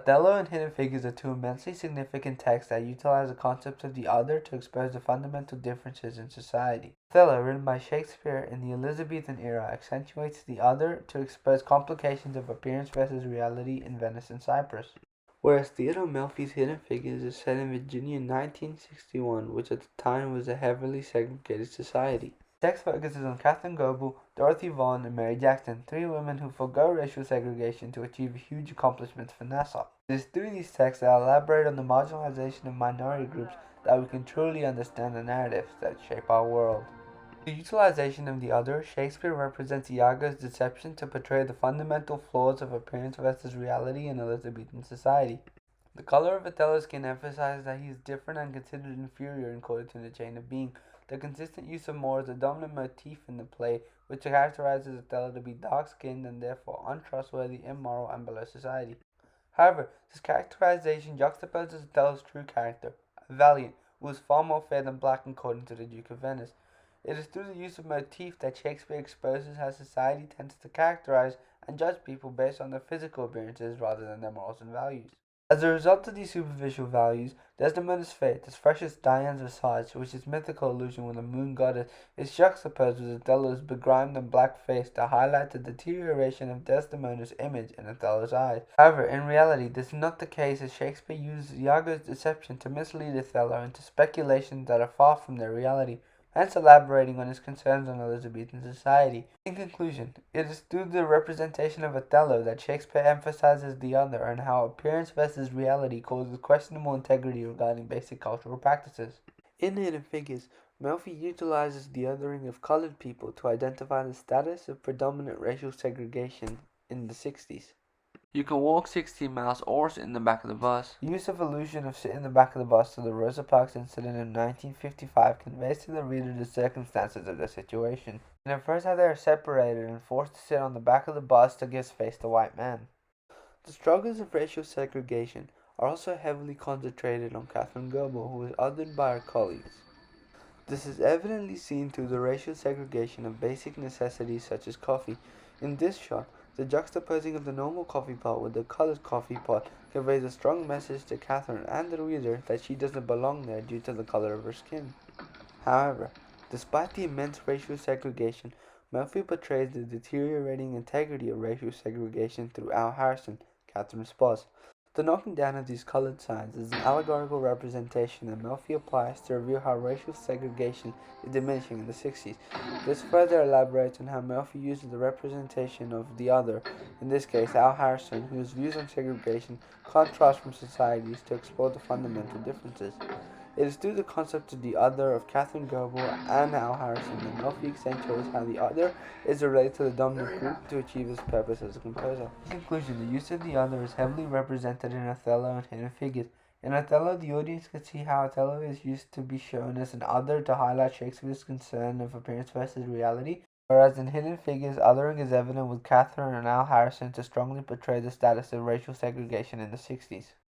Othello and Hidden Figures are two immensely significant texts that utilize the concept of the other to expose the fundamental differences in society. Othello, written by Shakespeare in the Elizabethan era, accentuates the other to expose complications of appearance versus reality in Venice and Cyprus. Whereas Theodore Melfi's Hidden Figures is set in Virginia in 1961, which at the time was a heavily segregated society. The text focuses on Catherine Goebel, Dorothy Vaughan, and Mary Jackson, three women who forego racial segregation to achieve huge accomplishments for Nassau. It is through these texts that elaborate on the marginalization of minority groups that we can truly understand the narratives that shape our world. The utilization of the other, Shakespeare represents Iago's deception to portray the fundamental flaws of appearance versus reality in Elizabethan society. The color of Othello's skin emphasizes that he is different and considered inferior according to the chain of being. The consistent use of MOOR is a dominant motif in the play, which characterizes Othello to be dark-skinned and therefore untrustworthy, immoral, and below society. However, this characterization juxtaposes Othello's true character, Valiant, who is far more fair than black according to the Duke of Venice. It is through the use of motif that Shakespeare exposes how society tends to characterize and judge people based on their physical appearances rather than their morals and values. As a result of these superficial values, Desdemona's fate, as fresh as DIAN'S visage, which is mythical illusion with a moon goddess, is juxtaposed with Othello's begrimed and black face to highlight the deterioration of Desdemona's image in Othello's eyes. However, in reality, this is not the case, as Shakespeare uses Iago's deception to mislead Othello into speculations that are far from their reality, hence elaborating on his concerns on Elizabethan society. In conclusion, it is through the representation of Othello that Shakespeare emphasizes the other and how appearance versus reality causes questionable integrity regarding basic cultural practices. In Hidden Figures, Melfi utilizes the othering of colored people to identify the status of predominant racial segregation in the 60s. You can walk 16 miles or sit in the back of the bus. The use of illusion of sit in the back of the bus to the Rosa Parks incident in 1955 conveys to the reader the circumstances of the situation. And at first how they are separated and forced to sit on the back of the bus to give space to white men. The struggles of racial segregation are also heavily concentrated on Catherine Goebel, who is othered by her colleagues. This is evidently seen through the racial segregation of basic necessities such as coffee. In this shot, the juxtaposing of the normal coffee pot with the colored coffee pot conveys a strong message to Catherine and the reader that she doesn't belong there due to the color of her skin. However, despite the immense racial segregation, Melfi portrays the deteriorating integrity of racial segregation through Al Harrison, Catherine's boss. The knocking down of these colored signs is an allegorical representation that Melfi applies to reveal how racial segregation is diminishing in the 60s. This further elaborates on how Melfi uses the representation of the other, in this case Al Harrison, whose views on segregation contrast from societies, to explore the fundamental differences. It is through the concept of the other of Catherine Goebel and Al Harrison that Melfi accentuates how the other is related to the dominant group to achieve his purpose as a composer. In conclusion, the use of the other is heavily represented in Othello and Hidden Figures. In Othello, the audience can see how Othello is used to be shown as an other to highlight Shakespeare's concern of appearance versus reality, whereas in Hidden Figures, othering is evident with Catherine and Al Harrison to strongly portray the status of racial segregation in the 60s.